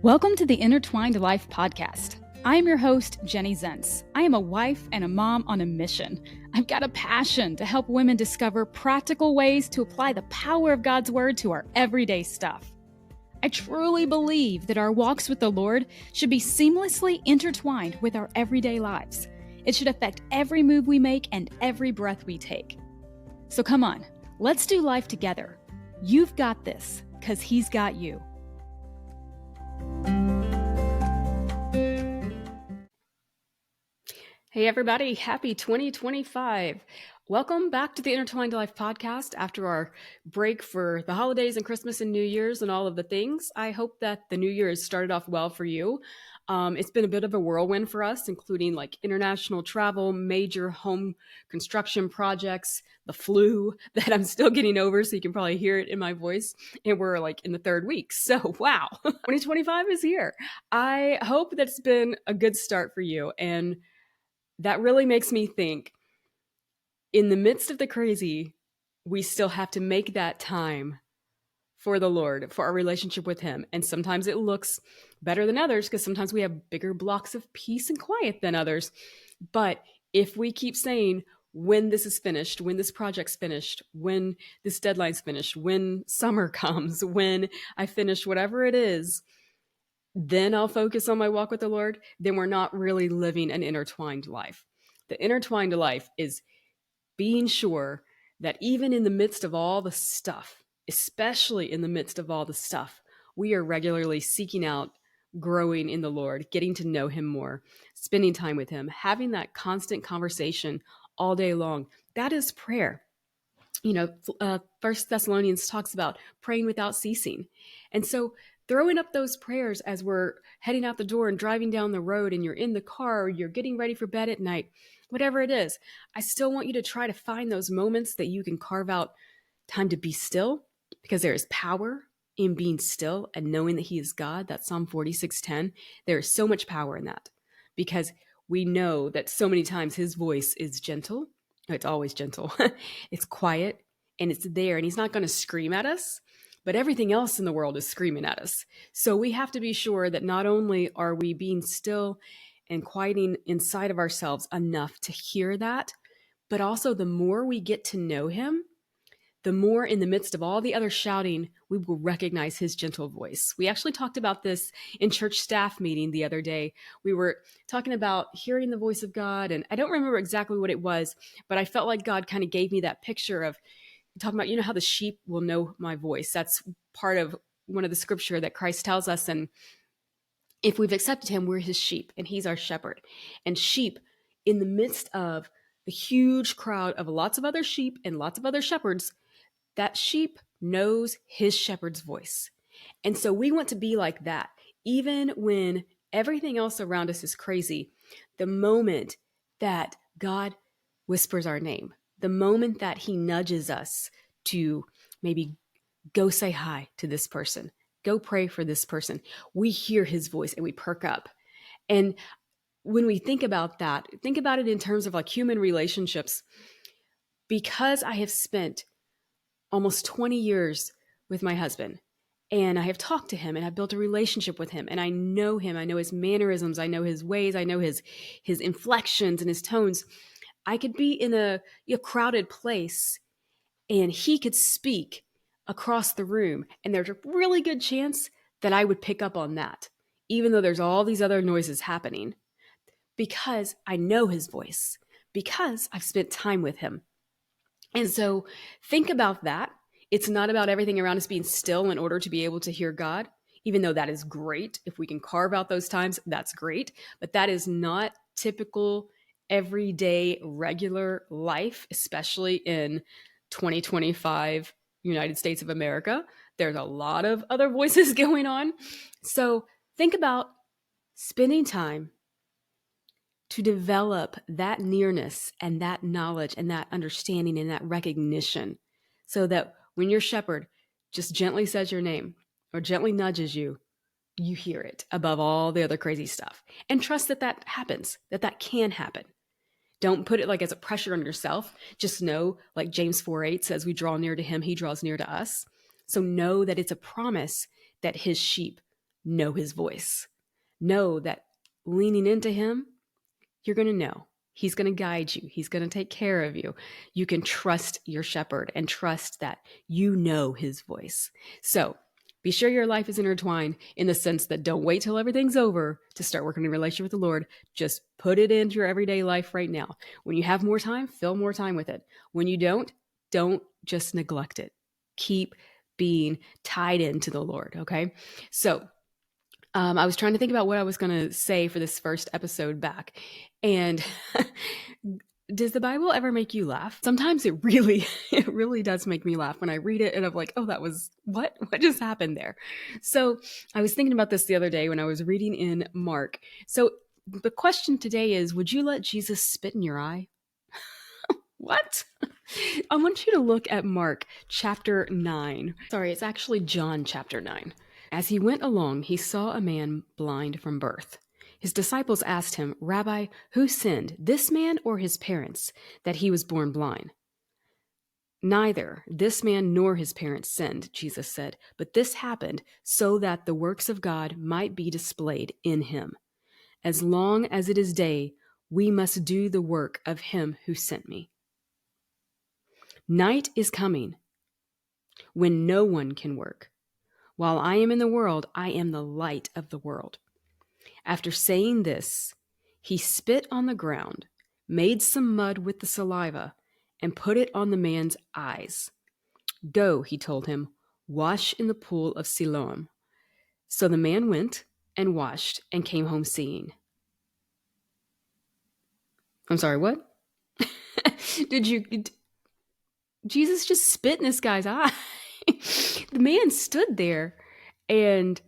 Welcome to the Intertwined Life podcast. I am your host, Jenny Zentz. I am a wife and a mom on a mission. I've got a passion to help women discover practical ways to apply the power of God's Word to our everyday stuff. I truly believe that our walks with the Lord should be seamlessly intertwined with our everyday lives. It should affect every move we make and every breath we take. So come on, let's do life together. You've got this, because He's got you. Hey everybody, happy 2025. Welcome back to the Intertwined Life podcast after our break for the holidays and Christmas and New Year's and all of the things. I hope that the new year has started off well for you. It's been a bit of a whirlwind for us, including like international travel, major home construction projects, the flu that I'm still getting over, so you can probably hear it in my voice. And we're like in the third week. So wow, 2025 is here. I hope that's been a good start for you. And that really makes me think, in the midst of the crazy, we still have to make that time for the Lord, for our relationship with Him. And sometimes it looks better than others because sometimes we have bigger blocks of peace and quiet than others. But if we keep saying, when this is finished, when this project's finished, when this deadline's finished, when summer comes, when I finish whatever it is, then I'll focus on my walk with the Lord, then we're not really living an intertwined life. The intertwined life is being sure that even in the midst of all the stuff, especially in the midst of all the stuff, we are regularly seeking out, growing in the Lord, getting to know Him more, spending time with Him, having that constant conversation all day long. That is prayer. You know, First Thessalonians talks about praying without ceasing. And so throwing up those prayers as we're heading out the door and driving down the road and you're in the car or you're getting ready for bed at night, whatever it is, I still want you to try to find those moments that you can carve out time to be still, because there is power in being still and knowing that He is God. That's Psalm 46:10. There is so much power in that because we know that so many times His voice is gentle. It's always gentle. It's quiet and it's there, and He's not going to scream at us, but everything else in the world is screaming at us. So we have to be sure that not only are we being still and quieting inside of ourselves enough to hear that, but also the more we get to know Him, the more in the midst of all the other shouting, we will recognize His gentle voice. We actually talked about this in church staff meeting the other day. We were talking about hearing the voice of God, and I don't remember exactly what it was, but I felt like God kind of gave me that picture of talking about, you know, how the sheep will know my voice. That's part of one of the scripture that Christ tells us. And if we've accepted Him, we're His sheep and He's our shepherd. And sheep, in the midst of the huge crowd of lots of other sheep and lots of other shepherds, that sheep knows His shepherd's voice. And so we want to be like that. Even when everything else around us is crazy, the moment that God whispers our name, the moment that He nudges us to maybe go say hi to this person, go pray for this person, we hear His voice and we perk up. And when we think about that, think about it in terms of like human relationships. Because I have spent almost 20 years with my husband, and I have talked to him and I've built a relationship with him, and I know him, I know his mannerisms, I know his ways, I know his inflections and his tones. I could be in a crowded place and he could speak across the room, and there's a really good chance that I would pick up on that, even though there's all these other noises happening, because I know his voice, because I've spent time with him. And so think about that. It's not about everything around us being still in order to be able to hear God, even though that is great. If we can carve out those times, that's great. But that is not typical, everyday, regular life, especially in 2025 United States of America. There's a lot of other voices going on. So think about spending time to develop that nearness and that knowledge and that understanding and that recognition, so that when your shepherd just gently says your name or gently nudges you, you hear it above all the other crazy stuff. And trust that that happens, that can happen. Don't put it like as a pressure on yourself. Just know, like James 4:8 says, we draw near to Him, He draws near to us. So know that it's a promise that His sheep know his voice. Know that leaning into him, you're going to know. He's going to guide you. He's going to take care of you. You can trust your shepherd and trust that you know his voice. So be sure your life is intertwined in the sense that don't wait till everything's over to start working in a relationship with the Lord. Just put it into your everyday life right now. When you have more time, fill more time with it. When you don't just neglect it. Keep being tied into the Lord, okay? So I was trying to think about what I was going to say for this first episode back. And does the Bible ever make you laugh? Sometimes it really does make me laugh when I read it and I'm like, oh, that was what just happened there? So I was thinking about this the other day when I was reading in Mark. So the question today is, would you let Jesus spit in your eye? What? I want you to look at Mark chapter 9. Sorry, it's actually John chapter 9. As he went along, he saw a man blind from birth. His disciples asked him, Rabbi, who sinned, this man or his parents, that he was born blind? Neither this man nor his parents sinned, Jesus said, but this happened so that the works of God might be displayed in him. As long as it is day, we must do the work of him who sent me. Night is coming when no one can work. While I am in the world, I am the light of the world. After saying this, he spit on the ground, made some mud with the saliva, and put it on the man's eyes. Go, he told him, wash in the pool of Siloam. So the man went and washed and came home seeing. I'm sorry, what? Jesus just spit in this guy's eye. The man stood there and,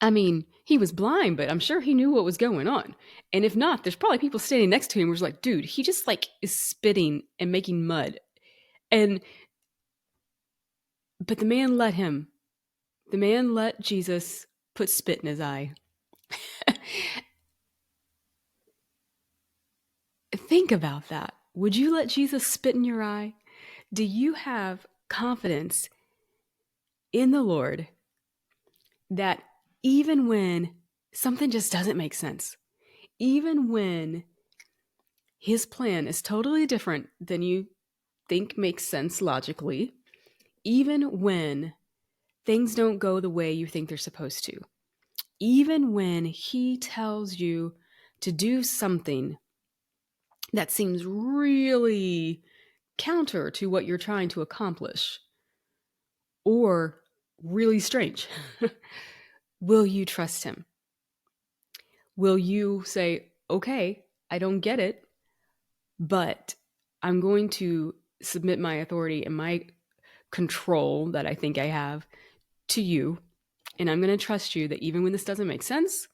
I mean, he was blind, but I'm sure he knew what was going on. And if not, there's probably people standing next to him who's like, dude, he just is spitting and making mud. But the man let Jesus put spit in his eye. Think about that. Would you let Jesus spit in your eye? Do you have confidence in the Lord that even when something just doesn't make sense, even when his plan is totally different than you think makes sense logically, even when things don't go the way you think they're supposed to, even when he tells you to do something that seems really counter to what you're trying to accomplish or really strange, will you trust him? Will you say, okay, I don't get it, but I'm going to submit my authority and my control that I think I have to you, and I'm going to trust you that even when this doesn't make sense,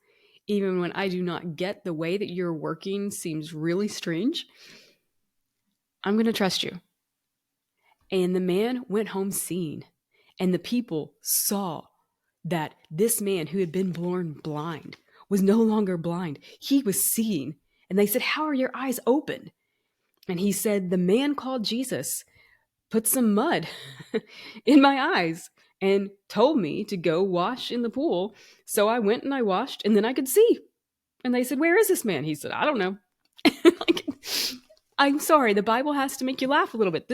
even when I do not get the way that you're working seems really strange, I'm going to trust you. And the man went home seeing, and the people saw that this man who had been born blind was no longer blind. He was seeing. And they said, how are your eyes open? And he said, the man called Jesus put some mud in my eyes and told me to go wash in the pool. So I went and I washed, and then I could see. And they said, where is this man? He said, I don't know. I'm sorry, the Bible has to make you laugh a little bit.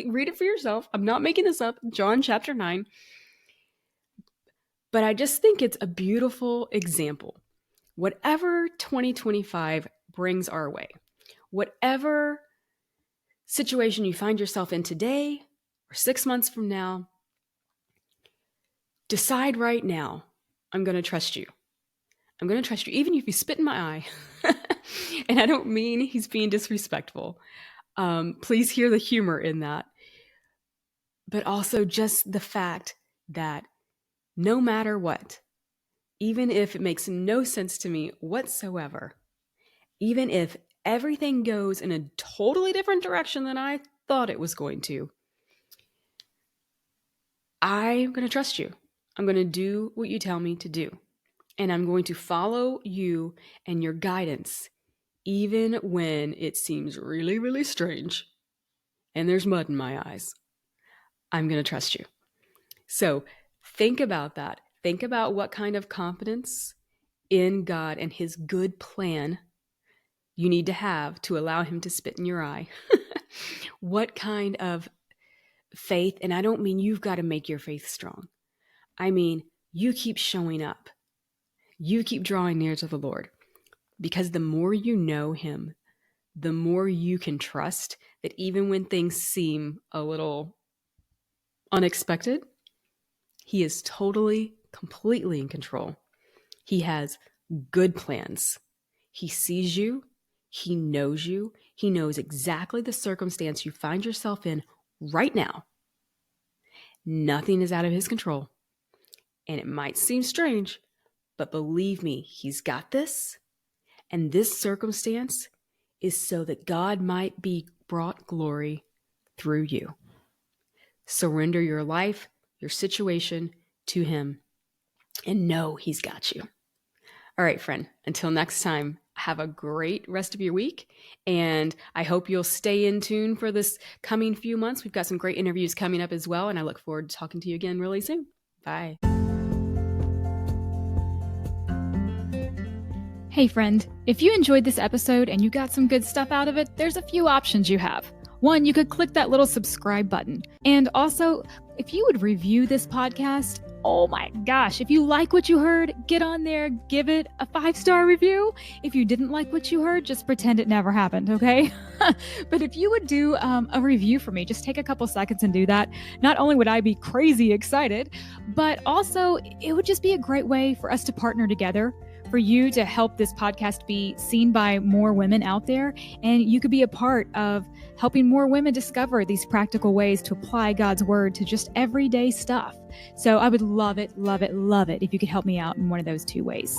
Read it for yourself. I'm not making this up. John chapter 9. But I just think it's a beautiful example. Whatever 2025 brings our way, whatever situation you find yourself in today or 6 months from now, decide right now, I'm going to trust you. I'm going to trust you, even if you spit in my eye. And I don't mean he's being disrespectful. Please hear the humor in that. But also just the fact that no matter what, even if it makes no sense to me whatsoever, even if everything goes in a totally different direction than I thought it was going to, I'm going to trust you. I'm going to do what you tell me to do. And I'm going to follow you and your guidance, even when it seems really, really strange and there's mud in my eyes. I'm going to trust you. So think about that. Think about what kind of confidence in God and his good plan you need to have to allow him to spit in your eye. What kind of faith, and I don't mean you've got to make your faith strong. I mean, you keep showing up. You keep drawing near to the Lord, because the more you know him, the more you can trust that even when things seem a little unexpected, he is totally, completely in control. He has good plans. He sees you. He knows you. He knows exactly the circumstance you find yourself in right now. Nothing is out of his control. And it might seem strange, but believe me, he's got this. And this circumstance is so that God might be brought glory through you. Surrender your life, your situation to him, and know he's got you. All right, friend, until next time, have a great rest of your week. And I hope you'll stay in tune for this coming few months. We've got some great interviews coming up as well. And I look forward to talking to you again really soon. Bye. Hey friend, if you enjoyed this episode and you got some good stuff out of it, there's a few options you have. One, you could click that little subscribe button. And also, if you would review this podcast, oh my gosh, if you like what you heard, get on there, give it a 5-star review. If you didn't like what you heard, just pretend it never happened, okay? But if you would do a review for me, just take a couple seconds and do that. Not only would I be crazy excited, but also it would just be a great way for us to partner together, for you to help this podcast be seen by more women out there. And you could be a part of helping more women discover these practical ways to apply God's word to just everyday stuff. So I would love it, love it, love it if you could help me out in one of those two ways.